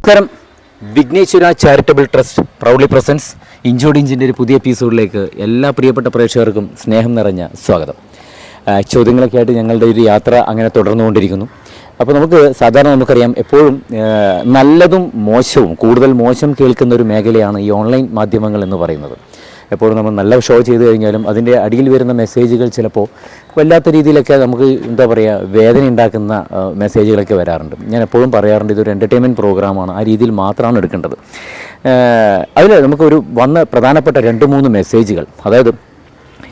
നമസ്കാരം. Vighneshwara charitable trust proudly presents ഇഞ്ചോട് ഇഞ്ചിൻ്റെ ഒരു പുതിയ എപ്പിസോഡിലേക്ക് എല്ലാ പ്രിയപ്പെട്ട പ്രേക്ഷകർക്കും സ്നേഹം നിറഞ്ഞ സ്വാഗതം. ചോദ്യങ്ങളൊക്കെ ആയിട്ട് ഞങ്ങളുടെ ഒരു യാത്ര അങ്ങനെ തുടർന്നുകൊണ്ടിരിക്കുന്നു. അപ്പോൾ നമുക്കറിയാം എപ്പോഴും നല്ലതും മോശവും കൂടുതൽ മോശം കേൾക്കുന്ന ഒരു മേഖലയാണ് ഈ ഓൺലൈൻ മാധ്യമങ്ങൾ എന്ന് പറയുന്നത്. എപ്പോഴും നമ്മൾ നല്ല ഷോ ചെയ്ത് കഴിഞ്ഞാലും അതിൻ്റെ അടിയിൽ വരുന്ന മെസ്സേജുകൾ ചിലപ്പോൾ വല്ലാത്ത രീതിയിലൊക്കെ നമുക്ക് വേദന ഉണ്ടാക്കുന്ന മെസ്സേജുകളൊക്കെ വരാറുണ്ട്. ഞാൻ എപ്പോഴും പറയാറുണ്ട് ഇതൊരു എൻ്റർടൈൻമെൻറ്റ് പ്രോഗ്രാമാണ്, ആ രീതിയിൽ മാത്രമാണ് എടുക്കേണ്ടത്. അതിൽ നമുക്കൊരു വന്ന പ്രധാനപ്പെട്ട 2-3 മെസ്സേജുകൾ, അതായത്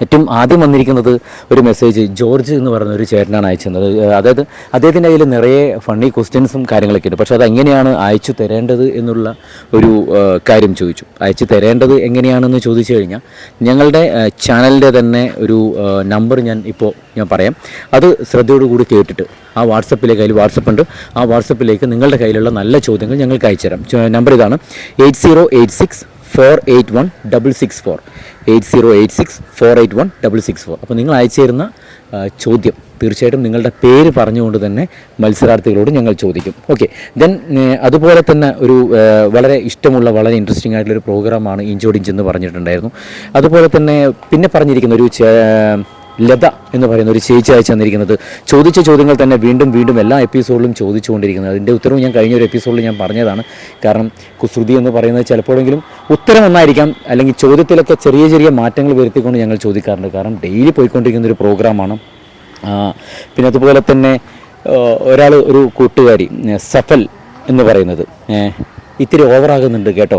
ഏറ്റവും ആദ്യം വന്നിരിക്കുന്നത് ഒരു മെസ്സേജ് ജോർജ് എന്ന് പറയുന്ന ഒരു ചേട്ടനാണ് അയച്ചത്. അതായത് അദ്ദേഹത്തിൻ്റെ കയ്യിൽ നിറയെ ഫണ്ണി ക്വസ്റ്റ്യൻസും കാര്യങ്ങളൊക്കെ ഉണ്ട്. പക്ഷേ അതെങ്ങനെയാണ് അയച്ചു തരേണ്ടത് എന്നുള്ള ഒരു കാര്യം ചോദിച്ചു. അയച്ചു തരേണ്ടത് എങ്ങനെയാണെന്ന് ചോദിച്ചു കഴിഞ്ഞാൽ ഞങ്ങളുടെ ചാനലിൻ്റെ തന്നെ ഒരു നമ്പർ ഞാൻ പറയാം. അത് ശ്രദ്ധയോടുകൂടി കേട്ടിട്ട് ആ വാട്സപ്പിലേക്ക്, വാട്സപ്പ് ഉണ്ട്, ആ വാട്സപ്പിലേക്ക് നിങ്ങളുടെ കയ്യിലുള്ള നല്ല ചോദ്യങ്ങൾ ഞങ്ങൾക്ക് അയച്ചു തരാം. നമ്പർ ഇതാണ് 8086481664 8086481664. അപ്പോൾ നിങ്ങൾ അയച്ചു തരുന്ന ചോദ്യം തീർച്ചയായിട്ടും നിങ്ങളുടെ പേര് പറഞ്ഞുകൊണ്ട് തന്നെ മത്സരാർത്ഥികളോട് ഞങ്ങൾ ചോദിക്കും. ഓക്കെ, ദെൻ അതുപോലെ തന്നെ ഒരു വളരെ ഇഷ്ടമുള്ള വളരെ ഇൻട്രസ്റ്റിംഗ് ആയിട്ടുള്ളൊരു പ്രോഗ്രാമാണ് ഇഞ്ചോട് ഇഞ്ച് എന്ന് പറഞ്ഞിട്ടുണ്ടായിരുന്നു. അതുപോലെ തന്നെ പിന്നെ പറഞ്ഞിരിക്കുന്ന ഒരു ലത എന്ന് പറയുന്ന ഒരു ചേച്ചി അയച്ചു തന്നിരിക്കുന്നത് ചോദിച്ച ചോദ്യങ്ങൾ തന്നെ വീണ്ടും വീണ്ടും എല്ലാ എപ്പിസോഡിലും ചോദിച്ചുകൊണ്ടിരിക്കുന്നത്. അതിൻ്റെ ഉത്തരവും ഞാൻ കഴിഞ്ഞൊരു എപ്പിസോഡിൽ ഞാൻ പറഞ്ഞതാണ്. കാരണം കുസൃതി എന്ന് പറയുന്നത് ചിലപ്പോഴെങ്കിലും ഉത്തരം ഒന്നായിരിക്കാം, അല്ലെങ്കിൽ ചോദ്യത്തിലൊക്കെ ചെറിയ ചെറിയ മാറ്റങ്ങൾ വരുത്തിക്കൊണ്ട് ഞങ്ങൾ ചോദിക്കാറുണ്ട്. കാരണം ഡെയിലി പോയിക്കൊണ്ടിരിക്കുന്ന ഒരു പ്രോഗ്രാമാണ്. പിന്നെ അതുപോലെ തന്നെ ഒരു കൂട്ടുകാരി സഫൽ എന്ന് പറയുന്നത് ഇത്തിരി ഓവറാകുന്നുണ്ട് കേട്ടോ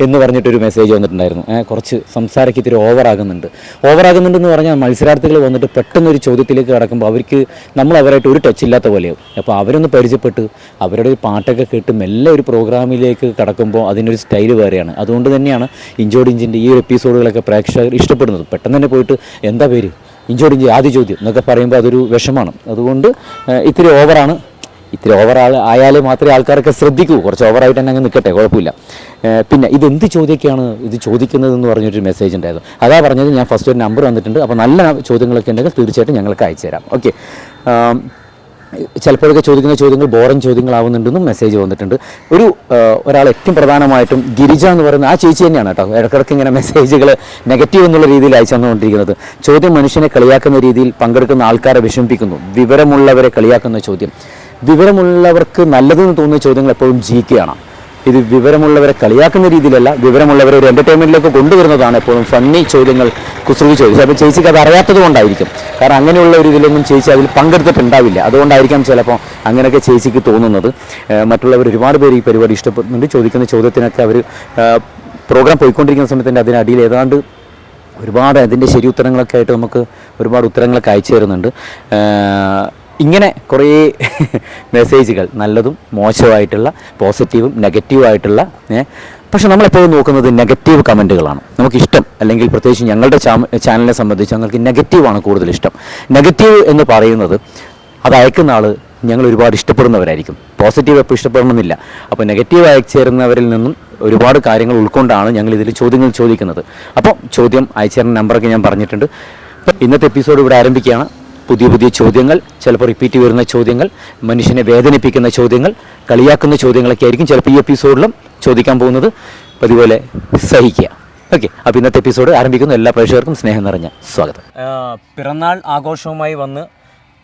എന്ന് പറഞ്ഞിട്ടൊരു മെസ്സേജ് വന്നിട്ടുണ്ടായിരുന്നു. കുറച്ച് സംസാരമൊക്കെ ഇത്തിരി ഓവറാകുന്നുണ്ടെന്ന് പറഞ്ഞാൽ മത്സരാർത്ഥികൾ വന്നിട്ട് പെട്ടെന്നൊരു ചോദ്യത്തിലേക്ക് കടക്കുമ്പോൾ അവരായിട്ട് ഒരു ടച്ച് ഇല്ലാത്ത പോലെയാവും. അപ്പോൾ അവരൊന്ന് പരിചയപ്പെട്ട് അവരുടെ ഒരു പാട്ടൊക്കെ കേട്ട് മെല്ലെ ഒരു പ്രോഗ്രാമിലേക്ക് കടക്കുമ്പോൾ അതിനൊരു സ്റ്റൈല് വേറെയാണ്. അതുകൊണ്ട് തന്നെയാണ് ഇഞ്ചോട് ഇഞ്ചിൻ്റെ ഈ ഒരു എപ്പിസോഡുകളൊക്കെ പ്രേക്ഷകർ ഇഷ്ടപ്പെടുന്നത്. പെട്ടെന്ന് തന്നെ പോയിട്ട് എന്താ പേര്, ഇഞ്ചോട് ഇഞ്ചി ആദ്യ ചോദ്യം എന്നൊക്കെ പറയുമ്പോൾ അതൊരു വിഷമാണ്. അതുകൊണ്ട് ഇത്തിരി ഓവർ ആയാലേ മാത്രമേ ആൾക്കാരൊക്കെ ശ്രദ്ധിക്കൂ. കുറച്ച് ഓവറായിട്ട് തന്നെ അങ്ങ് നിൽക്കട്ടെ, കുഴപ്പമില്ല. പിന്നെ ഇതെന്ത് ചോദ്യമൊക്കെയാണ് ഇത് ചോദിക്കുന്നതെന്ന് പറഞ്ഞൊരു മെസ്സേജ് ഉണ്ടായിരുന്നു. അതാ പറഞ്ഞത്, ഞാൻ ഫസ്റ്റ് ഒരു നമ്പർ വന്നിട്ടുണ്ട്. അപ്പോൾ നല്ല ചോദ്യങ്ങളൊക്കെ ഉണ്ടെങ്കിൽ തീർച്ചയായിട്ടും ഞങ്ങൾക്ക് അയച്ചു തരാം. ഓക്കെ, ചിലപ്പോഴൊക്കെ ചോദിക്കുന്ന ചോദ്യങ്ങൾ ബോറിംഗ് ചോദ്യങ്ങളാവുന്നുണ്ടെന്നും മെസ്സേജ് വന്നിട്ടുണ്ട്. ഒരാൾ ഏറ്റവും പ്രധാനമായിട്ടും ഗിരിജ എന്ന് പറയുന്ന ആ ചേച്ചി തന്നെയാണ് കേട്ടോ ഇടയ്ക്കിടയ്ക്ക് ഇങ്ങനെ മെസ്സേജുകൾ നെഗറ്റീവ് എന്നുള്ള രീതിയിൽ അയച്ചു തന്നുകൊണ്ടിരിക്കുന്നത്. ചോദ്യം മനുഷ്യനെ കളിയാക്കുന്ന രീതിയിൽ പങ്കെടുക്കുന്ന ആൾക്കാരെ വിഷമിപ്പിക്കുന്നു. വിവരമുള്ളവരെ കളിയാക്കുന്ന ചോദ്യം. വിവരമുള്ളവർക്ക് നല്ലതെന്ന് തോന്നുന്ന ചോദ്യങ്ങൾ എപ്പോഴും ജിക്കെയാണ്. ഇത് വിവരമുള്ളവരെ കളിയാക്കുന്ന രീതിയിലല്ല, വിവരമുള്ളവരെ ഒരു എൻ്റർടൈൻമെൻറ്റിലേക്ക് കൊണ്ടുവരുന്നതാണ് എപ്പോഴും ഫണ്ണി ചോദ്യങ്ങൾ, കുസൃതി ചോദ്യം. അപ്പോൾ ചേച്ചിക്ക് അത് അറിയാത്തത് കൊണ്ടായിരിക്കും. കാരണം അങ്ങനെയുള്ള ഒരു ഇതിലൊന്നും ചേച്ചി അതിൽ പങ്കെടുത്തിട്ടുണ്ടാവില്ല. അതുകൊണ്ടായിരിക്കാം ചിലപ്പോൾ അങ്ങനെയൊക്കെ ചേച്ചിക്ക് തോന്നുന്നത്. മറ്റുള്ളവർ ഒരുപാട് പേര് ഈ പരിപാടി ഇഷ്ടപ്പെടുന്നുണ്ട്. ചോദിക്കുന്ന ചോദ്യത്തിനൊക്കെ അവർ പ്രോഗ്രാം പോയിക്കൊണ്ടിരിക്കുന്ന സമയത്ത് തന്നെ അതിനടിയിൽ ഏതാണ്ട് ഒരുപാട് അതിൻ്റെ ശരി ഉത്തരങ്ങളൊക്കെ ആയിട്ട് നമുക്ക് ഒരുപാട് ഉത്തരങ്ങളൊക്കെ അയച്ചു തരുന്നുണ്ട്. ഇങ്ങനെ കുറേ മെസ്സേജുകൾ നല്ലതും മോശമായിട്ടുള്ള പോസിറ്റീവും നെഗറ്റീവായിട്ടുള്ള. പക്ഷെ നമ്മളെപ്പോഴും നോക്കുന്നത് നെഗറ്റീവ് കമൻറ്റുകളാണ് നമുക്കിഷ്ടം. അല്ലെങ്കിൽ പ്രത്യേകിച്ച് ഞങ്ങളുടെ ചാനലിനെ സംബന്ധിച്ച് ഞങ്ങൾക്ക് നെഗറ്റീവാണ് കൂടുതൽ ഇഷ്ടം. നെഗറ്റീവ് എന്ന് പറയുന്നത് അത് അയക്കുന്ന ആൾ ഞങ്ങൾ ഒരുപാട് ഇഷ്ടപ്പെടുന്നവരായിരിക്കും. പോസിറ്റീവ് എപ്പോൾ ഇഷ്ടപ്പെടണമെന്നില്ല. അപ്പോൾ നെഗറ്റീവ് അയച്ചേരുന്നവരിൽ നിന്നും ഒരുപാട് കാര്യങ്ങൾ ഉൾക്കൊണ്ടാണ് ഞങ്ങൾ ഇതിൽ ചോദ്യങ്ങൾ ചോദിക്കുന്നത്. അപ്പോൾ ചോദ്യം അയച്ചേരുന്ന നമ്പറൊക്കെ ഞാൻ പറഞ്ഞിട്ടുണ്ട്. ഇന്നത്തെ എപ്പിസോഡ് ഇവിടെ ആരംഭിക്കുകയാണ്. പുതിയ ചോദ്യങ്ങൾ, ചിലപ്പോൾ റിപ്പീറ്റ് വരുന്ന ചോദ്യങ്ങൾ, മനുഷ്യനെ വേദനിപ്പിക്കുന്ന ചോദ്യങ്ങൾ, കളിയാക്കുന്ന ചോദ്യങ്ങളൊക്കെ ആയിരിക്കും ചിലപ്പോൾ ഈ എപ്പിസോഡിലും ചോദിക്കാൻ പോകുന്നത്. അതുപോലെ സഹിക്കുക. ഓക്കെ, അപ്പോൾ ഇന്നത്തെ എപ്പിസോഡ് ആരംഭിക്കുന്നു. എല്ലാ പ്രേക്ഷകർക്കും സ്നേഹം നിറഞ്ഞ സ്വാഗതം. പിറന്നാൾ ആഘോഷവുമായി വന്ന്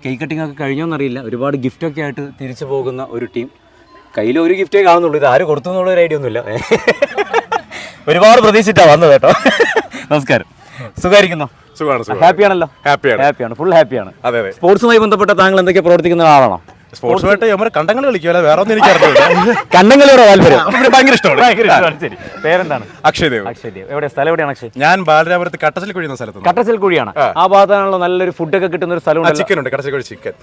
കേക്ക് കട്ടിംഗ് ഒക്കെ കഴിഞ്ഞോന്നറിയില്ല, ഒരുപാട് ഗിഫ്റ്റൊക്കെ ആയിട്ട് തിരിച്ചു പോകുന്ന ഒരു ടീം. കയ്യിൽ ഒരു ഗിഫ്റ്റേ കാണുന്നുള്ളൂ, ഇത് ആര് കൊടുത്തു എന്നുള്ളൊരു ഐഡിയ ഒന്നുമില്ല. ഒരുപാട് പ്രതീക്ഷിച്ചിട്ടാണ് വന്നത് കേട്ടോ. നമസ്കാരം, സുഖമായിരിക്കുന്നോ? ഹാപ്പിയാണല്ലോ? ഹാപ്പിയാണ്, ഫുൾ ഹാപ്പിയാണ്. സ്പോർട്സുമായി ബന്ധപ്പെട്ട താങ്കൾ എന്തൊക്കെ പ്രവർത്തിക്കുന്ന ആളാണോ? സ്പോർട്സുമായിട്ട് കണ്ടങ്ങൾ കളിക്കുക, വേറെ ഒന്നും എനിക്ക് കണ്ടങ്ങളോടെ താല്പര്യം ഭയങ്കര ഇഷ്ടമാണ്. ശരി, പേരെന്താണ്? അക്ഷയദേവ്. എവിടെ സ്ഥലം? എവിടെയാണ് അക്ഷയ്? ഞാൻ ബാലരാപുരത്ത് കട്ടച്ചൽക്കുഴി എന്ന സ്ഥലത്ത്. കട്ടച്ചൽക്കുഴിയാണ് ആ ഭാഗത്താണല്ലോ നല്ലൊരു ഫുഡൊക്കെ കിട്ടുന്ന ഒരു സ്ഥലം. ചിക്കൻ ഉണ്ട്, കട്ടച്ചൽക്കുഴി ചിക്കൻ.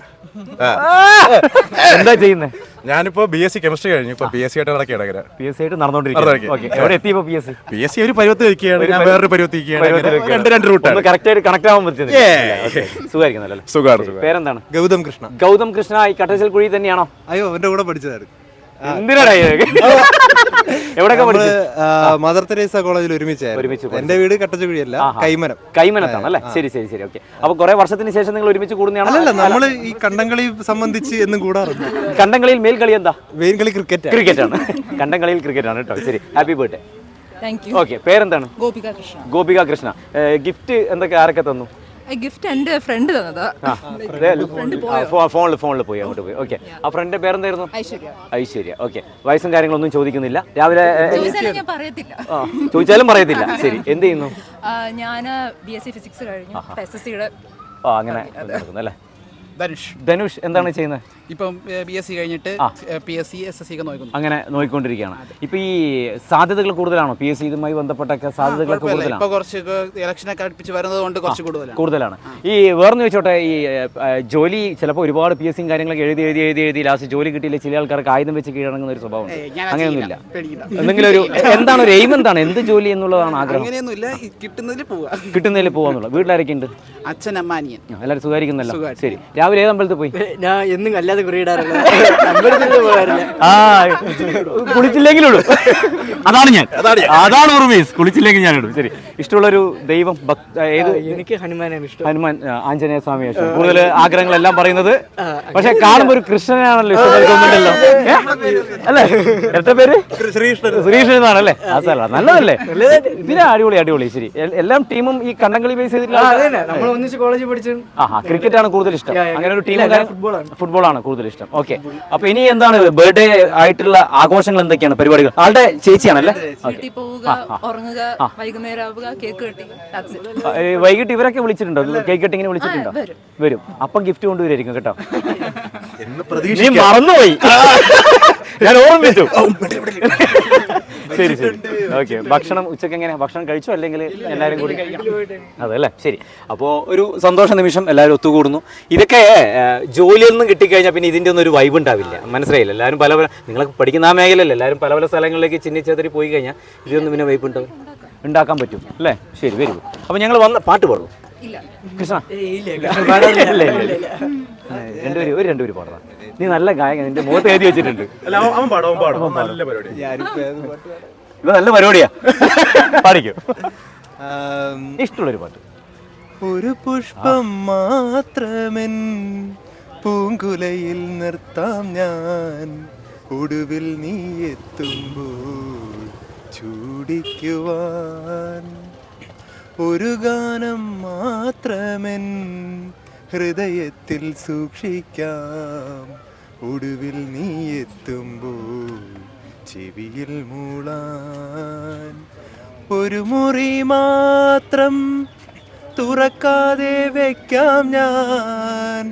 എന്താ ചെയ്യുന്നത്? ഞാനിപ്പോ BSc കെമിസ്ട്രി കഴിഞ്ഞു. ഇപ്പൊ BSc ആയിട്ട് നടക്കുകയാണ്. BSc ആയിട്ട് നടന്നുകൊണ്ടിരിക്കുകയാണ്. BSc ഒരു പരുവത്ത് വയ്ക്കുകയാണ്, ഞാൻ വേറൊരു പരുവത്ത് രണ്ട് റൂട്ടാണ്. കണക്ട് ആവാൻ പറ്റുന്നത്. സുഖമായിരിക്കുന്നല്ലോ. സുഖമാണ്. പേരെന്താണ്? ഗൗതം കൃഷ്ണ. ഗൗതം കൃഷ്ണ ഈ കട്ടച്ചൽക്കുഴി തന്നെയാണോ? അയ്യോ, എന്റെ കൂടെ പഠിച്ചതായിരുന്നു. എന്തിനാടാ എവിടെയൊക്കെ പഠിച്ചു? മദർ തെരേസ കോളേജിൽ ഒരുമിച്ചായിരുന്നു. എന്റെ വീട് കട്ടച്ചുകുഴിയല്ല, കൈമനത്താണ് അല്ലേ? ശരി ശരി ശരി, ഓക്കെ. അപ്പൊ കുറെ വർഷത്തിന് ശേഷം നിങ്ങൾ ഒരുമിച്ച് കൂടുന്നതാണ്? അല്ലല്ല, നമ്മള് ഈ കണ്ടംകളി സംബന്ധിച്ച് എന്നും കൂടാറുണ്ട്. കണ്ടംകളിയിൽ മേൽകളി എന്താ? മെയിൻകളി ക്രിക്കറ്റ്. ക്രിക്കറ്റ് ആണ്. കണ്ടംകളിയിൽ ക്രിക്കറ്റ് ആണ് കേട്ടോ. ശരി, ഹാപ്പി ബർത്ത്ഡേ. ഓക്കെ, പേരെന്താണ്? ഗോപിക കൃഷ്ണ. ഗോപിക കൃഷ്ണ. ഗിഫ്റ്റ് എന്തൊക്കെ ആരൊക്കെ തന്നു? ഗിഫ്റ്റ് എന്റെ ഫ്രണ്ട് തന്നതാ. ഫോണിൽ പോയി അങ്ങോട്ട് പോയി. ഓക്കെ, ആ ഫ്രണ്ടിന്റെ പേരെന്തായിരുന്നു? ഐശ്വര്യ. ഐശ്വര്യ. ഓക്കെ, വയസ്സും കാര്യങ്ങളൊന്നും ചോദിക്കുന്നില്ല. രാവിലെ ഞാൻ പറയത്തില്ല. ചോദിച്ചാലും പറയത്തില്ല. ശരി, എന്ത് ചെയ്യുന്നു? ഞാൻ BSc ഫിസിക്സ് കഴിഞ്ഞു. SSCയുടെ അങ്ങനെ അല്ലേ? ധനുഷ്. ധനുഷ് എന്താണ് ചെയ്യുന്നത്? ഇപ്പം BSc കഴിഞ്ഞിട്ട് PSc SSC ഒക്കെ നോക്കുന്നു. അങ്ങനെ നോക്കിക്കൊണ്ടിരിക്കുകയാണ്. ഇപ്പൊ ഈ സാധ്യതകൾ കൂടുതലാണോ? PSC ഇതുമായി ബന്ധപ്പെട്ടൊക്കെ സാധ്യതകൾ കൂടുതലാണ്. ഇപ്പൊ കുറച്ച് ഇലക്ഷനൊക്കെ അടുപ്പിച്ച് വരുന്നത് കൊണ്ട് കുറച്ച് കൂടുതലാണ്. ഈ വേറെന്ന് വെച്ചോട്ടെ, ഈ ജോലി ചിലപ്പോൾ ഒരുപാട് PSC കാര്യങ്ങളൊക്കെ എഴുതി ലാസ്റ്റ് ജോലി കിട്ടിയില്ല. ചില ആൾക്കാർക്ക് ആയുധം വെച്ച് കീഴടങ്ങുന്ന ഒരു സ്വഭാവം. അങ്ങനെയൊന്നുമില്ല. എന്തെങ്കിലും ഒരു എന്താണ് ഒരു എയിം, എന്താണ് എന്ത് ജോലി എന്നുള്ളതാണ് ആഗ്രഹം? അങ്ങനെയൊന്നുമില്ല, കിട്ടുന്നതിൽ പോവാന്നുള്ള. വീട്ടിലാരൊക്കെ ഉണ്ട്? അച്ഛൻ, അമ്മ, അനിയൻ. എല്ലാവരും സുഖമായിരിക്കുന്നല്ലോ. ശരി, രാവിലെ ഏത് അമ്പലത്തിൽ പോയി? ഞാൻ എന്നും അല്ലാതെ കുറിയിടാറില്ല. കുളിച്ചില്ലെങ്കിലുള്ളൂ. അതാണ് ഞാൻ, അതാണ് ഉറുമീസ്. കുളിച്ചില്ലെങ്കിൽ ഞാൻ ഇടും. ശരി, ഇഷ്ടമുള്ളൊരു ദൈവം ഏത്? എനിക്ക് ഹനുമാനാണ് ഇഷ്ടം. ഹനുമാൻ, ആഞ്ജനേയ സ്വാമിയാണ് ഇഷ്ടം. കൂടുതൽ ആഗ്രഹങ്ങളെല്ലാം പറയുന്നത്. പക്ഷെ കാണുമ്പോൾ ഒരു കൃഷ്ണനാണല്ലോ ഇഷ്ടപ്പെടുന്നുണ്ടല്ലോ. അല്ലേ? എത്ര പേര്? ശ്രീകൃഷ്ണൻ എന്നാണ് അല്ലേ? ആ സ്ഥലം നല്ലതല്ലേ? ഇതിന് അടിപൊളി. ശരി, എല്ലാം ടീമും ഈ കണ്ടംകളി ബേസ് ചെയ്തിട്ടുള്ള നമ്മൾ ഒന്നിച്ച് കോളേജിൽ പഠിച്ചു. ക്രിക്കറ്റ് ആണ് കൂടുതൽ ഇഷ്ടം. അങ്ങനെ ഒരു ടീം ഫുട്ബോളാണ് കൂടുതൽ ഇഷ്ടം. ഓക്കെ, അപ്പൊ ഇനി എന്താണ് ബർത്ത്ഡേ ആയിട്ടുള്ള ആഘോഷങ്ങൾ? എന്തൊക്കെയാണ് പരിപാടികൾ? ആളുടെ ചേച്ചിയാണല്ലേ? വീട്ടിൽ പോവുക, ഉറങ്ങുക, വൈകുന്നേരം ആവുക, കേക്ക് കട്ടി. വൈകിട്ട് ഇവരൊക്കെ വിളിച്ചിട്ടുണ്ടോ? കേക്ക് കട്ടിങ്ങിന് വിളിച്ചിട്ടുണ്ടോ? വരും. അപ്പം ഗിഫ്റ്റ് കൊണ്ടുവരായിരിക്കും കേട്ടോ. നീ മറന്നുപോയി, ഞാൻ ഓർമ്മിച്ചു. ശരി ശരി, ഓക്കെ. ഭക്ഷണം ഉച്ചക്ക് എങ്ങനെ? ഭക്ഷണം കഴിച്ചോ അല്ലെങ്കിൽ എല്ലാവരും കൂടി? അതല്ലേ, ശരി. അപ്പോൾ ഒരു സന്തോഷ നിമിഷം, എല്ലാവരും ഒത്തുകൂടുന്നു. ഇതൊക്കെ ജോലിയിൽ നിന്നും കിട്ടിക്കഴിഞ്ഞാൽ പിന്നെ ഇതിൻ്റെ ഒന്നും ഒരു വൈബ് ഉണ്ടാവില്ല. മനസ്സിലായില്ല? എല്ലാവരും പല നിങ്ങളൊക്കെ പഠിക്കുന്ന ആ മേഖലയല്ലേ, എല്ലാവരും പല സ്ഥലങ്ങളിലേക്ക് ചിന്നിച്ചേതറി പോയി കഴിഞ്ഞാൽ ഇതിനൊന്നും പിന്നെ വൈബ് ഉണ്ടാക്കാൻ പറ്റും അല്ലേ? ശരി, വരൂ. അപ്പോൾ ഞങ്ങൾ വന്ന പാട്ട് പാടും. കൃഷ്ണ രണ്ടുപേരും പാടാം. നീ നല്ല ഗായകൻ, നിന്റെ മുഖത്ത് എഴുതി വെച്ചിട്ടുണ്ട്. ഇത് നല്ല പരിപാടിയാ. പാടിക്കോ, ഇഷ്ടമുള്ളൊരു പാട്ട്. ഒരു പുഷ്പം മാത്രമെൻ പൂങ്കുലയിൽ നിർത്താം ഞാൻ, ഒടുവിൽ നീ എത്തുമ്പോൾ ചൂടിക്കുവാൻ. ഒരു ഗാനം മാത്രമെൻ ഹൃദയത്തിൽ സൂക്ഷിക്കാം, ഒടുവിൽ നീ എത്തുമ്പോൾ ചെവിയിൽ മൂളാൻ. ഒരു മുറി മാത്രം തുറക്കാതെ വെക്കാം ഞാൻ,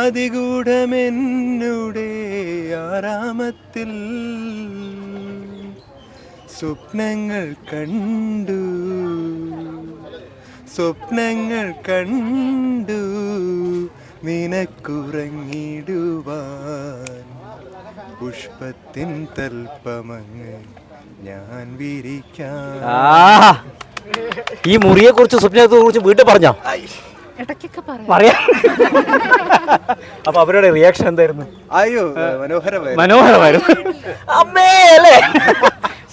അതിഗൂഢമെന്നുടെ ആരാമത്തിൽ. സ്വപ്നങ്ങൾ കണ്ടു നിനക്കുറങ്ങിടുവാൻ, പുഷ്പത്തിൻ തൽപ്പമങ്ങ് ഞാൻ വിരിക്കാം. ഈ മുറിയെ കുറിച്ച്, സ്വപ്നത്തെ കുറിച്ച് വീട്ടിൽ പറഞ്ഞോ? ഇടയ്ക്കൊക്കെ പറയാം. അപ്പൊ അവരുടെ റിയാക്ഷൻ എന്തായിരുന്നു? അയ്യോ, മനോഹരമായിരുന്നു. അമ്മേ അല്ലേ?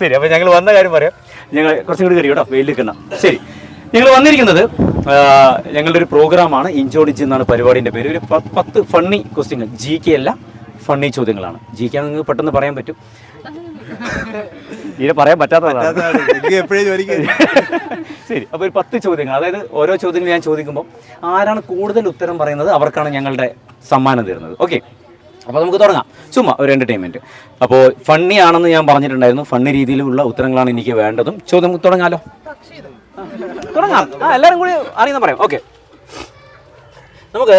ശരി, അപ്പൊ ഞങ്ങൾ വന്ന കാര്യം പറയാം. ഞങ്ങൾ കുറച്ചും കൂടി കയറി കേട്ടോ, വെയിലിരിക്കണം. ശരി, ഞങ്ങൾ വന്നിരിക്കുന്നത് ഞങ്ങളുടെ ഒരു പ്രോഗ്രാമാണ്. ഇഞ്ചോടിച്ച് എന്നാണ് പരിപാടിൻ്റെ പേര്. ഒരു 10 ഫണ്ണി ക്വസ്റ്റ്യങ്ങൾ, GK അല്ല, ഫണ്ണി ചോദ്യങ്ങളാണ്. GK നിങ്ങൾക്ക് പെട്ടെന്ന് പറയാൻ പറ്റും, തീരെ പറയാൻ പറ്റാത്തതാണ്. ശരി, അപ്പോൾ ഒരു 10 ചോദ്യങ്ങൾ, അതായത് ഓരോ ചോദ്യങ്ങൾ ഞാൻ ചോദിക്കുമ്പോൾ ആരാണ് കൂടുതൽ ഉത്തരം പറയുന്നത് അവർക്കാണ് ഞങ്ങളുടെ സമ്മാനം തരുന്നത്. ഓക്കെ, അപ്പോൾ നമുക്ക് തുടങ്ങാം. ചുമ്മാ ഒരു എൻ്റർടൈൻമെൻറ്റ്. അപ്പോൾ ഫണ്ണി ആണെന്ന് ഞാൻ പറഞ്ഞിട്ടുണ്ടായിരുന്നു. ഫണ്ണി രീതിയിലുള്ള ഉത്തരങ്ങളാണ് എനിക്ക് വേണ്ടതും. ചോദ്യം തുടങ്ങാലോ? തുടങ്ങാം. എല്ലാവരും കൂടി അറിയുന്ന പറയാം. ഓക്കെ, നമുക്ക്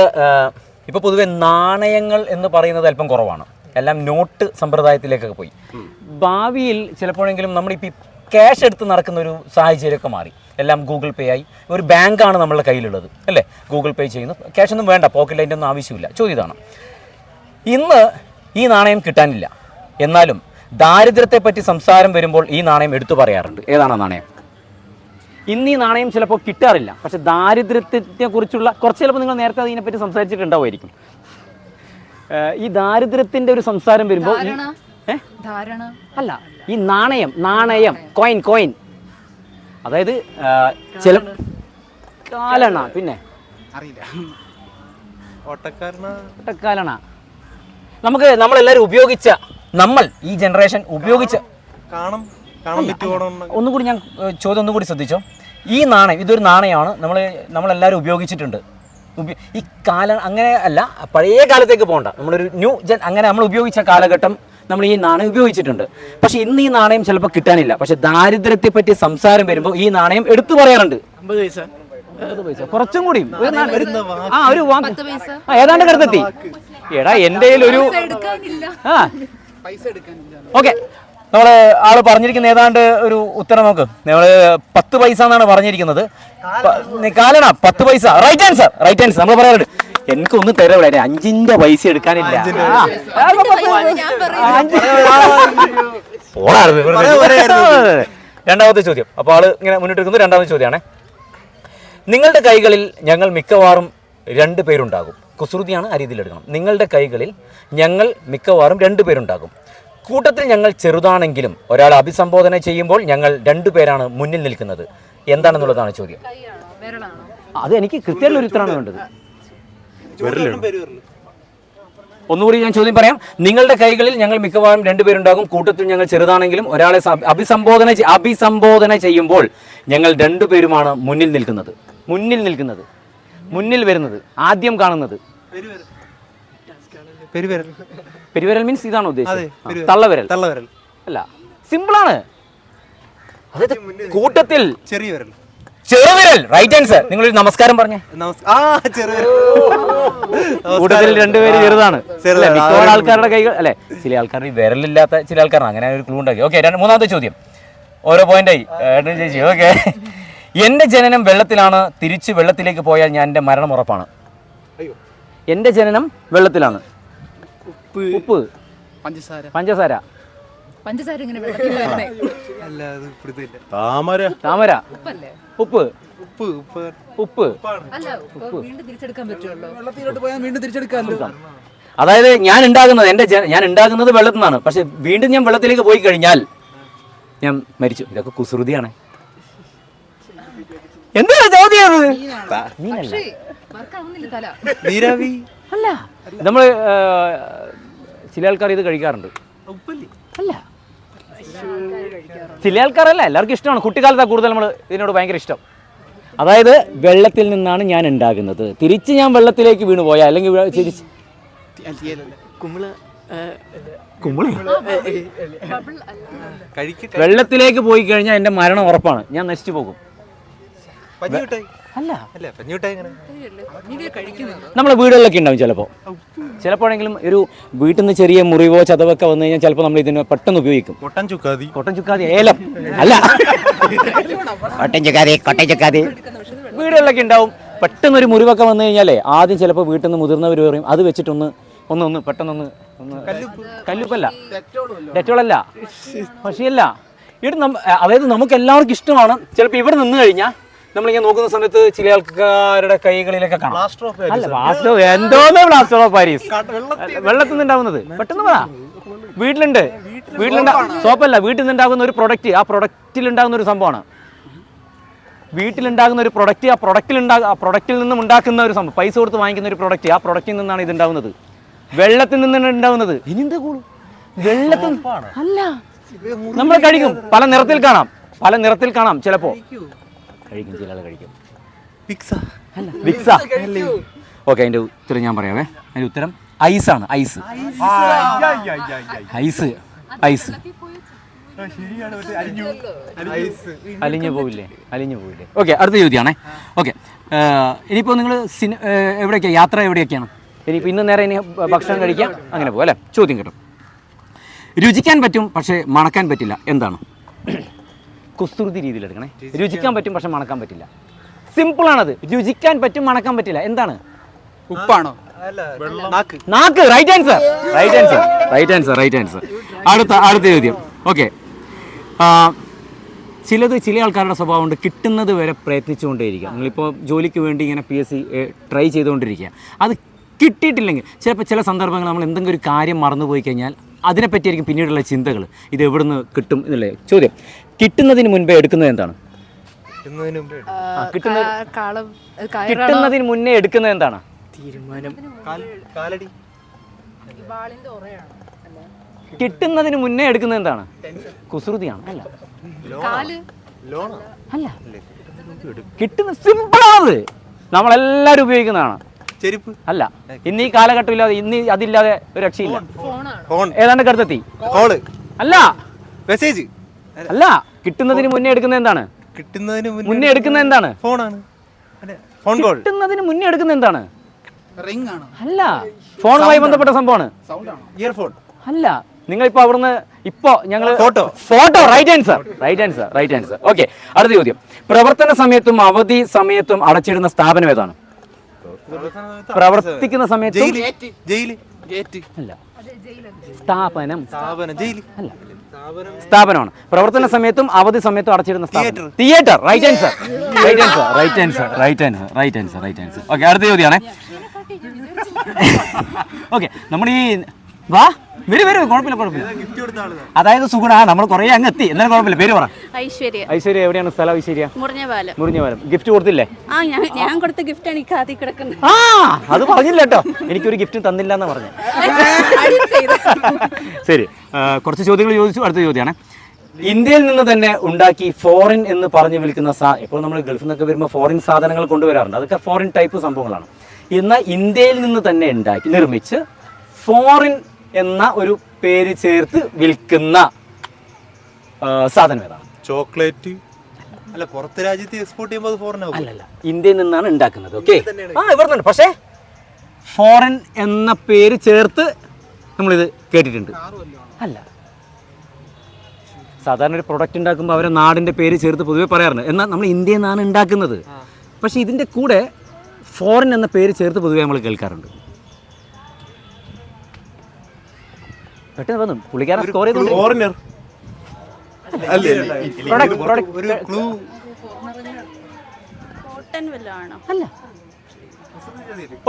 ഇപ്പോൾ പൊതുവെ നാണയങ്ങൾ എന്ന് പറയുന്നത് അല്പം കുറവാണ്. എല്ലാം നോട്ട് സമ്പ്രദായത്തിലേക്കൊക്കെ പോയി. ഭാവിയിൽ ചിലപ്പോഴെങ്കിലും നമ്മളിപ്പോൾ ക്യാഷ് എടുത്ത് നടക്കുന്ന ഒരു സാഹചര്യമൊക്കെ മാറി. എല്ലാം ഗൂഗിൾ പേ ആയി. ഒരു ബാങ്കാണ് നമ്മളുടെ കയ്യിലുള്ളത് അല്ലേ? ഗൂഗിൾ പേ ചെയ്യുന്നു, ക്യാഷ് ഒന്നും വേണ്ട, പോക്കറ്റിൽ അതിൻ്റെ ഒന്നും ആവശ്യമില്ല. ചോദ്യം ഇതാണ്, ഇന്ന് ഈ നാണയം കിട്ടാനില്ല, എന്നാലും ദാരിദ്ര്യത്തെപ്പറ്റി സംസാരം വരുമ്പോൾ ഈ നാണയം എടുത്തു പറയാറുണ്ട്. ഏതാണ് നാണയം? ഇന്ന് ഈ നാണയം ചിലപ്പോൾ കിട്ടാറില്ല, പക്ഷെ ദാരിദ്ര്യത്തെ കുറിച്ചുള്ള കുറച്ച്, ചിലപ്പോൾ നിങ്ങൾ നേരത്തെ അതിനെപ്പറ്റി സംസാരിച്ചിട്ടുണ്ടാവുമായിരിക്കും. ഈ ദാരിദ്ര്യത്തിൻ്റെ ഒരു സംസാരം വരുമ്പോൾ ധാരണ അല്ല, ഈ നാണയം കോയിൻ അതായത് ചില കാലണ, പിന്നെ അറിയില്ല. ഒട്ടക്കാലണ. നമ്മളെല്ലാവരും ഉപയോഗിച്ച, ഈ ജനറേഷൻ ഉപയോഗിച്ച, ഒന്നുകൂടി ഞാൻ ചോദ്യം ഒന്നുകൂടി ശ്രദ്ധിച്ചോ. ഈ നാണയം ഇതൊരു നാണയമാണ്, നമ്മളെല്ലാവരും ഉപയോഗിച്ചിട്ടുണ്ട്. ഈ അങ്ങനെ അല്ല, പഴയ കാലത്തേക്ക് പോകണ്ട, നമ്മളൊരു അങ്ങനെ നമ്മൾ ഉപയോഗിച്ച കാലഘട്ടം നമ്മൾ ഈ നാണയം ഉപയോഗിച്ചിട്ടുണ്ട്. പക്ഷെ ഇന്ന് ഈ നാണയം ചിലപ്പോൾ കിട്ടാനില്ല. പക്ഷെ ദാരിദ്ര്യത്തെ പറ്റി സംസാരം വരുമ്പോൾ ഈ നാണയം എടുത്തു പറയാറുണ്ട്. 50 പൈസ, 50 പൈസ, കുറച്ചും കൂടി പൈസ ഏതാണ്ട് കിടന്നെത്തി. എടാ എൻ്റെ ഒരു എടുക്കാനില്ല. പൈസ എടുക്കാനില്ല. ഓക്കെ, നമ്മള് ആള് പറഞ്ഞിരിക്കുന്ന ഏതാണ്ട് ഒരു ഉത്തരം നോക്ക്. നമ്മള് 10 പൈസ എന്നാണ് പറഞ്ഞിരിക്കുന്നത്. കാലണ 10 പൈസ. റൈറ്റ് ആൻസർ നമ്മൾ പറയാറുണ്ട്. എനിക്കൊന്നും തരവിടെ, 5 പൈസ എടുക്കാനില്ല. രണ്ടാമത്തെ ചോദ്യം. അപ്പോൾ ആള് ഇങ്ങനെ മുന്നിട്ട് നിൽക്കുന്നത് രണ്ടാമത്തെ ചോദ്യമാണ്. നിങ്ങളുടെ കൈകളിൽ ഞങ്ങൾ മിക്കവാറും 2 പേരുണ്ടാകും. കുസൃതിയാണ്, ആ രീതിയിൽ എടുക്കണം. നിങ്ങളുടെ കൈകളിൽ ഞങ്ങൾ മിക്കവാറും 2 പേരുണ്ടാകും. കൂട്ടത്തിൽ ഞങ്ങൾ ചെറുതാണെങ്കിലും ഒരാളെ അഭിസംബോധന ചെയ്യുമ്പോൾ ഞങ്ങൾ 2 പേരാണ് മുന്നിൽ നിൽക്കുന്നത്. എന്താണെന്നുള്ളതാണ് ചോദ്യം. അത് എനിക്ക് കൃത്യമായിട്ടുള്ള ഒരു ഉത്തരമാണ് വേണ്ടത്. ഒന്നുകൂടി ഞാൻ ചോദ്യം പറയാം. നിങ്ങളുടെ കൈകളിൽ ഞങ്ങൾ മിക്കവാറും 2 പേരുണ്ടാകും. കൂട്ടത്തിൽ ഞങ്ങൾ ചെറുതാണെങ്കിലും ഒരാളെ അഭിസംബോധന ചെയ്യുമ്പോൾ ഞങ്ങൾ 2 പേരുമാണ് മുന്നിൽ നിൽക്കുന്നത്. മുന്നിൽ വരുന്നത്, ആദ്യം കാണുന്നത്. പെരുവിരൽ മീൻസ് ഇതാണോ ഉദ്ദേശിച്ചത്? തള്ളവിരൽ അല്ല, സിമ്പിളാണ്. അതായത് കൂട്ടത്തിൽ ചെറുവിരൽ. Right answer. നിങ്ങളൊരു നമസ്കാരം പറഞ്ഞേ. കൂട്ടത്തിൽ 2 പേര് ചെറുതാണ്. മിക്കവാറും ആൾക്കാരുടെ കൈകൾ അല്ലെ, ചില ആൾക്കാർ വിരലില്ലാത്ത ചില ആൾക്കാരാണ്. അങ്ങനെ ഒരു ക്ലൂ ഉണ്ടാക്കി. ഓക്കെ, മൂന്നാമത്തെ ചോദ്യം. ഓരോ പോയിന്റായി ചേച്ചി. ഓക്കെ, എന്റെ ജനനം വെള്ളത്തിലാണ്, തിരിച്ച് വെള്ളത്തിലേക്ക് പോയാൽ ഞാൻ എൻ്റെ മരണം ഉറപ്പാണ്. എന്റെ ജനനം വെള്ളത്തിലാണ്. ഉപ്പ്, പഞ്ചസാര ഇങ്ങനെ വെള്ളത്തിൽ വരുന്നേ. താമര, ഉപ്പ്. അല്ല, വീണ്ടും തിരിച്ചെടുക്കാൻ പറ്റുമല്ലോ. വെള്ളത്തിലോട്ട് പോയാൽ വീണ്ടും തിരിച്ചെടുക്കാമല്ലോ. അതായത് ഞാൻ ഉണ്ടാകുന്നത് വെള്ളത്തിൽ നിന്നാണ്. പക്ഷെ വീണ്ടും ഞാൻ വെള്ളത്തിലേക്ക് പോയി കഴിഞ്ഞാൽ ഞാൻ മരിച്ചു. ഇതൊക്കെ കുസൃതിയാണ്. എന്താണ് ചോദ്യം? അല്ല, നമ്മള് ചില ആൾക്കാർ ഇത് കഴിക്കാറുണ്ട്. അല്ല, ചില ആൾക്കാരല്ല, എല്ലാവർക്കും ഇഷ്ടമാണ്. കുട്ടിക്കാലത്താണ് കൂടുതൽ നമ്മൾ ഇതിനോട് ഭയങ്കര ഇഷ്ടം. അതായത് വെള്ളത്തിൽ നിന്നാണ് ഞാൻ ഉണ്ടാകുന്നത്, തിരിച്ച് ഞാൻ വെള്ളത്തിലേക്ക് വീണു പോയാൽ, അല്ലെങ്കിൽ തിരിച്ച് വെള്ളത്തിലേക്ക് പോയി കഴിഞ്ഞാൽ എൻ്റെ മരണം ഉറപ്പാണ്, ഞാൻ നശിച്ചു പോകും. അല്ല, നമ്മളെ വീടുകളിലൊക്കെ ഉണ്ടാവും ചിലപ്പോഴെങ്കിലും ഒരു വീട്ടിൽ നിന്ന് ചെറിയ മുറിവോ ചതവൊക്കെ വന്നു കഴിഞ്ഞാൽ ചിലപ്പോൾ നമ്മൾ ഇതിന് പെട്ടെന്ന് ഉപയോഗിക്കും. കൊട്ടൻ ചുക്കാതി, ഏലം അല്ല, കൊട്ടൻ ചുക്കാതി വീടുകളിലൊക്കെ ഉണ്ടാവും. പെട്ടെന്നൊരു മുറിവൊക്കെ വന്നു കഴിഞ്ഞാലേ ആദ്യം ചിലപ്പോൾ വീട്ടിൽ നിന്ന് മുതിർന്നവർ പറയും അത് വെച്ചിട്ടൊന്ന് പെട്ടെന്നൊന്ന് കല്ലുപ്പല്ല, ഡെറ്റോളല്ല, പക്ഷിയല്ല. അതായത് നമുക്ക് എല്ലാവർക്കും ഇഷ്ടമാണ്. ചിലപ്പോൾ ഇവിടെ നിന്ന് കഴിഞ്ഞാൽ നമ്മളിങ്ങനെ നോക്കുന്ന സമയത്ത് ചില ആൾക്കാരുടെ കൈകളിലൊക്കെ കാണാം. എന്തോന്ന് പ്ലാസ്റ്റർ ഓഫ് പാരീസ്, വെള്ളത്തിൽ നിന്നുണ്ടാവുന്നത്. പെട്ടെന്ന് പറ. വീട്ടിലുണ്ട് സോപ്പല്ല, വീട്ടിൽ നിന്നുണ്ടാകുന്ന ഒരു പ്രൊഡക്റ്റ്, ആ പ്രൊഡക്റ്റിൽ ഉണ്ടാകുന്ന ഒരു സംഭവമാണ്. വീട്ടിലുണ്ടാകുന്ന ഒരു പ്രൊഡക്റ്റ്, ആ പ്രൊഡക്റ്റിൽ നിന്നും ഉണ്ടാക്കുന്ന ഒരു സംഭവം. പൈസ കൊടുത്ത് വാങ്ങിക്കുന്ന ഒരു പ്രൊഡക്റ്റ്, ആ പ്രൊഡക്റ്റിൽ നിന്നാണ് ഇത് ഉണ്ടാവുന്നത്. വെള്ളത്തിൽ നിന്നാണ് ഉണ്ടാവുന്നത്. ഇനി എന്താ കൂടും? വെള്ളത്തിൽ അല്ല, നമ്മൾ കഴിക്കും. പല നിറത്തിൽ കാണാം ചിലപ്പോ. കഴിക്കും, ചില ആൾ കഴിക്കും. വിക്സ. ഓക്കെ, അതിൻ്റെ ഉത്തരം ഞാൻ പറയാവേ. അതിൻ്റെ ഉത്തരം ഐസാണ്. ഐസ്. അലിഞ്ഞു പോവില്ലേ? ഓക്കെ, അടുത്ത ചോദ്യമാണേ. ഓക്കെ, ഇനിയിപ്പോൾ നിങ്ങൾ എവിടെയൊക്കെയാണ് യാത്ര? എവിടെയൊക്കെയാണ് ഇനിയിപ്പോൾ? ഇന്ന് നേരെ ഇനി ഭക്ഷണം കഴിക്കാം, അങ്ങനെ പോകും അല്ലേ? ചോദ്യം കേട്ടോ. രുചിക്കാൻ പറ്റും പക്ഷേ മണക്കാൻ പറ്റില്ല, എന്താണ്? കുസൃതി രീതിയിൽ എടുക്കണേ. രുചിക്കാൻ പറ്റും പക്ഷെ മണക്കാൻ പറ്റില്ല. സിമ്പിളാണത്. രുചിക്കാൻ പറ്റും, മണക്കാൻ പറ്റില്ല, എന്താണ്? ഉപ്പാണോ? നാക്ക്. Right answer. അടുത്ത ചോദ്യം. ഓക്കെ, ചില ആൾക്കാരുടെ സ്വഭാവം ഉണ്ട്, കിട്ടുന്നത് വരെ പ്രയത്നിച്ചുകൊണ്ടേയിരിക്കുക. നിങ്ങളിപ്പോൾ ജോലിക്ക് വേണ്ടി ഇങ്ങനെ PSC ട്രൈ ചെയ്തുകൊണ്ടിരിക്കുക. അത് കിട്ടിയിട്ടില്ലെങ്കിൽ ചിലപ്പോൾ ചില സന്ദർഭങ്ങൾ നമ്മൾ എന്തെങ്കിലും ഒരു കാര്യം മറന്നുപോയി കഴിഞ്ഞാൽ അതിനെപ്പറ്റിയായിരിക്കും പിന്നീടുള്ള ചിന്തകൾ. ഇത് എവിടുന്ന് കിട്ടും എന്നല്ലേ ചോദ്യം. കിട്ടുന്നതിന് മുൻപേ എടുക്കുന്നത് എന്താണ്? കിട്ടുന്നതിന് മുന്നേ എടുക്കുന്നത് എന്താണ്? തീരുമാനം. കാലടി. കിട്ടുന്നതിന് മുന്നേ എടുക്കുന്നത് എന്താണ്? കുസൃതിയാണ്. അല്ല അല്ല, കിട്ടുന്ന സിമ്പിളാണത്, നമ്മളെല്ലാവരും ഉപയോഗിക്കുന്നതാണ്. ചെരുപ്പ് അല്ല, ഇന്ന് ഈ കാലഘട്ടം ഇല്ലാതെ, ഇന്ന് അതില്ലാതെ ഒരു രക്ഷയില്ല. ഫോൺ. ഏതാണ്ട് കടുത്തെത്തി. കോള്. അല്ല, മെസ്സേജ്. അല്ല, കിട്ടുന്നതിന് മുന്നേ എടുക്കുന്നത് എന്താണ്? കിട്ടുന്നതിന് മുന്നേ എടുക്കുന്നത് എന്താണ്? ഫോണാണ്. Phone call. കിട്ടുന്നതിന് മുന്നേ എടുക്കുന്നത് എന്താണ്? റിംഗ് ആണ്. അല്ല, ഫോണുമായി ബന്ധപ്പെട്ട സംഭവമാണ്. ഇയർഫോൺ. അല്ല, നിങ്ങളിപ്പോ അവിടുന്ന് ഇപ്പോ ഞങ്ങള് ഫോട്ടോ. Right answer. ഓക്കെ, അടുത്ത ചോദ്യം. പ്രവർത്തന സമയത്തും അവധി സമയത്തും അടച്ചിടുന്ന സ്ഥാപനം ഏതാണ്? പ്രവർത്തിക്കുന്ന സമയത്തും ജയില്. അല്ല, സ്ഥാപനം. ജയില്. അല്ല, സ്ഥാപനമാണ്. പ്രവർത്തന സമയത്തും അവധി സമയത്തും അടച്ചിടുന്ന സ്ഥാപനം തിയേറ്റർ. Right answer. ഓക്കെ, അടുത്ത ചോദ്യമാണ്. ഓക്കെ, നമ്മൾ ഈ വരൂ കുഴപ്പമില്ല. അതായത് സുഗുണ, നമ്മൾ കുറെ അങ്ങ് എത്തി, എന്നാലും കുഴപ്പമില്ല. പേര് പറ. ഐശ്വര്യ. എവിടെയാണ് സ്ഥലം? ഐശ്വര്യ മുറിഞ്ഞപാലം. ഗിഫ്റ്റ് കൊടുത്തില്ലേ? ഞാൻ കൊടുത്ത ഗിഫ്റ്റ് ആണ് ഈ കാതി കിടക്കുന്നത്. അത് പറഞ്ഞില്ല കേട്ടോ, എനിക്കൊരു ഗിഫ്റ്റ് തന്നില്ല എന്ന് പറഞ്ഞു. ശരി, കുറച്ച് ചോദ്യങ്ങൾ ചോദിച്ചു. അടുത്ത ചോദ്യമാണ്. ഇന്ത്യയിൽ നിന്ന് തന്നെ ഉണ്ടാക്കി ഫോറിൻ എന്ന് പറഞ്ഞു വിൽക്കുന്ന ഇപ്പോൾ നമ്മൾ ഗൾഫിൽ നിന്നൊക്കെ വരുമ്പോൾ ഫോറിൻ സാധനങ്ങൾ കൊണ്ടുവരാറുണ്ട്. അതൊക്കെ ഫോറിൻ ടൈപ്പ് സംഭവങ്ങളാണ്. എന്നാൽ ഇന്ത്യയിൽ നിന്ന് തന്നെ ഉണ്ടാക്കി നിർമ്മിച്ച് ഫോറിൻ എന്ന ഒരു പേര് ചേർത്ത് വിൽക്കുന്ന സാധനം ഏതാണ്? ചോക്ലേറ്റ്. അല്ല, പുറത്തെ രാജ്യത്ത് എക്സ്പോർട്ട് ചെയ്യുമ്പോൾ ഫോറിൻ ആവും. അല്ലല്ല, ഇന്ത്യയിൽ നിന്നാണ് ഉണ്ടാക്കുന്നത്. ഓക്കെ, ഇവിടെ തന്നെ, പക്ഷേ ഫോറിൻ എന്ന പേര് ചേർത്ത് നമ്മളിത് കേട്ടിട്ടുണ്ട്. അല്ല, സാധാരണ ഒരു പ്രൊഡക്റ്റ് ഉണ്ടാക്കുമ്പോൾ അവരെ നാടിൻ്റെ പേര് ചേർത്ത് പൊതുവെ പറയാറുണ്ട്. എന്നാൽ നമ്മൾ ഇന്ത്യയിൽ നിന്നാണ് ഉണ്ടാക്കുന്നത്. പക്ഷേ ഇതിൻ്റെ കൂടെ ഫോറിൻ എന്ന പേര് ചേർത്ത് പൊതുവെ നമ്മൾ കേൾക്കാറുണ്ട്. പെട്ടെന്ന് വന്നു പുള്ളിക്കാരൻ സ്കോർ ചെയ്തു. ഫോറിനർ. അല്ല,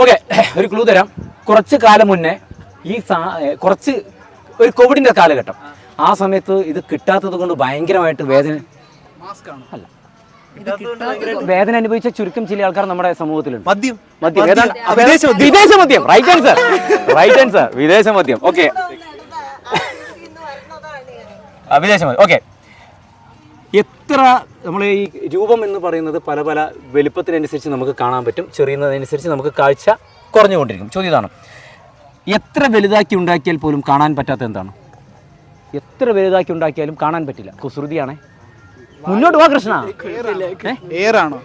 ഓക്കെ, ഒരു ക്ലൂ തരാം. കുറച്ച് കാലം മുന്നേ ഒരു കോവിഡിന്റെ കാലഘട്ടം, ആ സമയത്ത് ഇത് കിട്ടാത്തത് കൊണ്ട് ഭയങ്കരമായിട്ട് വേദന അനുഭവിച്ച ചുരുക്കം ചില ആൾക്കാർ നമ്മുടെ സമൂഹത്തിലുണ്ട്. മദ്യം. വിദേശ മദ്യം. Right answer. വിദേശ മദ്യം. ഓക്കെ, വിദേശ മദ്യം. ഓക്കെ, എത്ര നമ്മൾ ഈ രൂപം എന്ന് പറയുന്നത് പല പല വലുപ്പത്തിനനുസരിച്ച് നമുക്ക് കാണാൻ പറ്റും. ചെറിയുന്നതനുസരിച്ച് നമുക്ക് കാഴ്ച കുറഞ്ഞുകൊണ്ടിരിക്കും. ചോദ്യം ഇതാണ്: എത്ര വലുതാക്കി ഉണ്ടാക്കിയാൽ പോലും കാണാൻ പറ്റാത്ത എന്താണ്? എത്ര വലുതാക്കി ഉണ്ടാക്കിയാലും കാണാൻ പറ്റില്ല. കുസൃതിയാണേ. മുന്നോട്ട് വാ കൃഷ്ണ. എയറാണോ?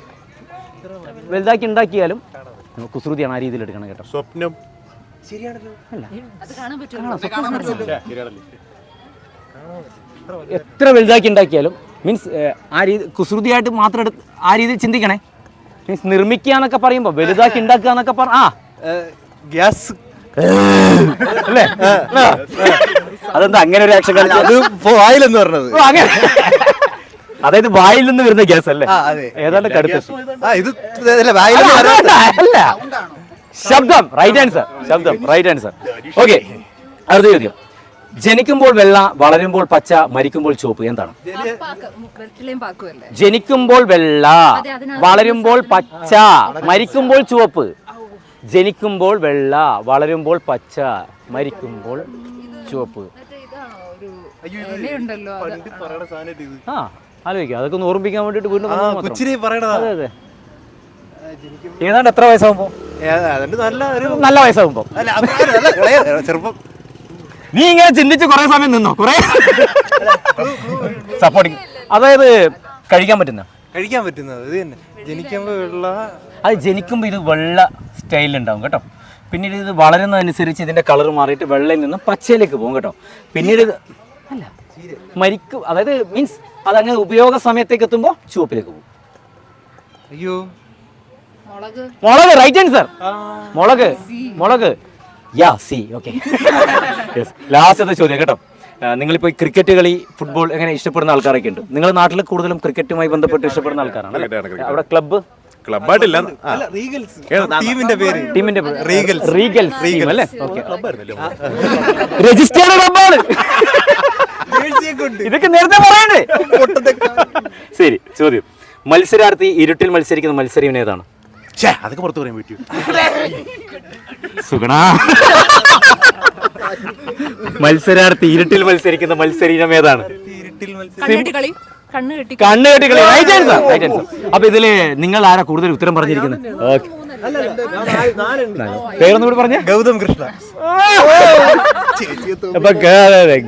വലുതാക്കി ഉണ്ടാക്കിയാലും കുസൃതിയാണ്. ആ രീതിയിൽ എടുക്കണം കേട്ടോ. സ്വപ്നം. അല്ല, എത്ര വലുതാക്കി ഉണ്ടാക്കിയാലും മീൻസ് ആ രീതി കുസൃതിയായിട്ട് മാത്രം ആ രീതിയിൽ ചിന്തിക്കണേ. മീൻസ് നിർമ്മിക്കുക എന്നൊക്കെ പറയുമ്പോൾ വലുതാക്കി ഉണ്ടാക്കുക എന്നൊക്കെ ഗ്യാസ് അല്ലേ? അതെന്താ അങ്ങനെ ഒരു ആക്ഷൻ കളിച്ചത്? വായിലെന്ന് പറഞ്ഞത്. അതായത് വായിൽ നിന്ന് വരുന്ന ഗ്യാസ് അല്ലേ? ഏതാണ്ട് കടുത്ത ശബ്ദം. Right answer. ഓക്കെ, അടുത്ത ചോദ്യം. ജനിക്കുമ്പോൾ വെള്ള, വളരുമ്പോൾ പച്ച, മരിക്കുമ്പോൾ ചുവപ്പ് എന്താണ്? ജനിക്കുമ്പോൾ വെള്ള, വളരുമ്പോൾ പച്ച, മരിക്കുമ്പോൾ ചുവപ്പ്. ജനിക്കുമ്പോൾ വെള്ള, വളരുമ്പോൾ പച്ച, മരിക്കുമ്പോൾ ചുവപ്പ്. ആ, ആലോചിക്കുക. അതൊക്കെ ഒന്ന് ഓർമ്മിക്കാൻ വേണ്ടിട്ട് വീണ്ടും അതെ. ഏതാണ്ട് എത്ര വയസ്സാകുമ്പോ? നല്ല വയസ്സാകുമ്പോ. ചെറുപ്പം. നീ ഇങ്ങനെ ചിന്തിച്ച് കുറെ സമയം നിന്നോ? കുറെ സപ്പോർട്ടിങ്. അതായത് കഴിക്കാൻ പറ്റുന്നത് ഇത് തന്നെ. ജനിക്കുമ്പോ വെള്ള. അത് ജനിക്കുമ്പോൾ ഇത് വെള്ള സ്റ്റൈലുണ്ടാവും കേട്ടോ. പിന്നീട് ഇത് വളരുന്നതനുസരിച്ച് ഇതിന്റെ കളർ മാറിയിട്ട് വെള്ളയിൽ നിന്നും പച്ചയിലേക്ക് പോകും കേട്ടോ. പിന്നീട് ഇത് അല്ല മരിക്കും. അതായത് മീൻസ് അതങ്ങനെ ഉപയോഗ സമയത്തേക്ക് എത്തുമ്പോൾ ചുവപ്പിലേക്ക് പോകും. അയ്യോ, മുളക്. Right answer. മുളക്. Yeah, C. ഓക്കെ, ലാസ്റ്റത്തെ ചോദ്യം കേട്ടോ. നിങ്ങളിപ്പോൾ ക്രിക്കറ്റ് കളി, ഫുട്ബോൾ എങ്ങനെ ഇഷ്ടപ്പെടുന്ന ആൾക്കാരൊക്കെ ഉണ്ട്. നിങ്ങളുടെ നാട്ടിൽ കൂടുതലും ക്രിക്കറ്റുമായി ബന്ധപ്പെട്ട് ഇഷ്ടപ്പെടുന്ന ആൾക്കാരാണ്. അവിടെ ക്ലബ്ബ് ക്ലബായിട്ടില്ല ടീമിന്റെ പേര് ടീമിന്റെ റീഗൽസ്. റീഗൽസ് ടീം അല്ലേ? രജിസ്റ്റേർഡ് ക്ലബ്ബാണ്. ഇതൊക്കെ നേരത്തെ പറയണ്ടേ? ശരി, ചോദ്യം. മത്സരാർത്ഥി ഇരുട്ടിൽ മത്സരിക്കുന്ന മത്സരം ഏതാണ്? അതൊക്കെ പുറത്ത് പറയാൻ പറ്റൂ. സുഗണ. മത്സരാർത്ഥി ഇരുട്ടിൽ മത്സരിക്കുന്ന മത്സരീനം ഏതാണ്? കണ്ണുകെട്ടി കളി കണ്ണുകെട്ടി കണ്ണുകെട്ടി കളി. Right answer, right answer. അപ്പൊ ഇതില് നിങ്ങൾ ആരാ കൂടുതൽ ഉത്തരം പറഞ്ഞിരിക്കുന്നത്? ഓക്കെ, പേരൊന്നും കൂടി പറഞ്ഞ. ഗൗതം കൃഷ്ണ. അപ്പൊ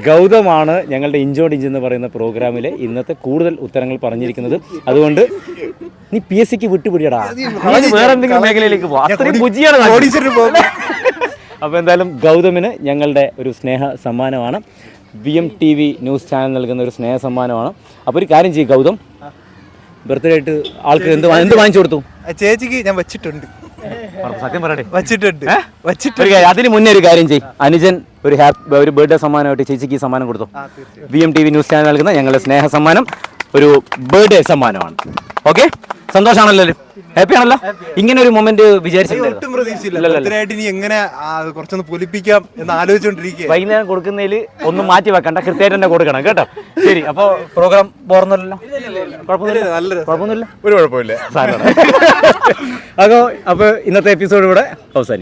ഗൗതമാണ് ഞങ്ങളുടെ ഇഞ്ചോട് ഇഞ്ച് എന്ന് പറയുന്ന പ്രോഗ്രാമിലെ ഇന്നത്തെ കൂടുതൽ ഉത്തരങ്ങൾ പറഞ്ഞിരിക്കുന്നത്. അതുകൊണ്ട് നീ PSC വിട്ടുപിടിയടാ, വേറെ എന്തെങ്കിലും മേഖലയിലേക്ക് പോവാ. അത്രയും ബുജിയാണ്. അപ്പൊ എന്തായാലും ഗൗതമിന് ഞങ്ങളുടെ ഒരു സ്നേഹ സമ്മാനമാണ്. VMTV ന്യൂസ് ചാനൽ നൽകുന്ന ഒരു സ്നേഹ സമ്മാനമാണ്. അപ്പോൾ ഒരു കാര്യം ചെയ്യും ഗൗതം, ബർത്ത്ഡേ ആയിട്ട് ആൾക്ക് എന്ത് വാങ്ങിച്ചു കൊടുത്തു? ചേച്ചിക്ക് ഞാൻ വെച്ചിട്ടുണ്ട്. സത്യം പറയട്ടെ, വെച്ചിട്ടുണ്ട്. അതിന് മുന്നേ ഒരു കാര്യം ചെയ്യും, അനുജൻ ഒരു ബർത്ത്ഡേ സമ്മാനമായിട്ട് ചേച്ചിക്ക് ഈ സമ്മാനം കൊടുത്തു. VMTV ന്യൂസ് ചാനൽ നൽകുന്ന ഞങ്ങളുടെ സ്നേഹ സമ്മാനം ഒരു ബർത്ത്ഡേ സമ്മാനമാണ്. ഓക്കെ, സന്തോഷമാണല്ലോ? ഹാപ്പി ആണല്ലോ? ഇങ്ങനെ ഒരു മൊമെന്റ് ഒട്ടും പ്രതീക്ഷയില്ല. ഇനി എങ്ങനെ കുറച്ചൊന്ന് പൊലിപ്പിക്കാം എന്ന് ആലോചിച്ചോണ്ടിരിക്കുക. വൈകുന്നേരം കൊടുക്കുന്നതിൽ ഒന്നും മാറ്റി വെക്കണ്ട, കൃത്യമായിട്ട് തന്നെ കൊടുക്കണം കേട്ടോ. ശരി, അപ്പൊ പ്രോഗ്രാം പോർന്നല്ലോ? കുഴപ്പമൊന്നുമില്ല, ഒരു കുഴപ്പമില്ല. അപ്പൊ ഇന്നത്തെ എപ്പിസോഡ് ഇവിടെ അവസാനിക്കും.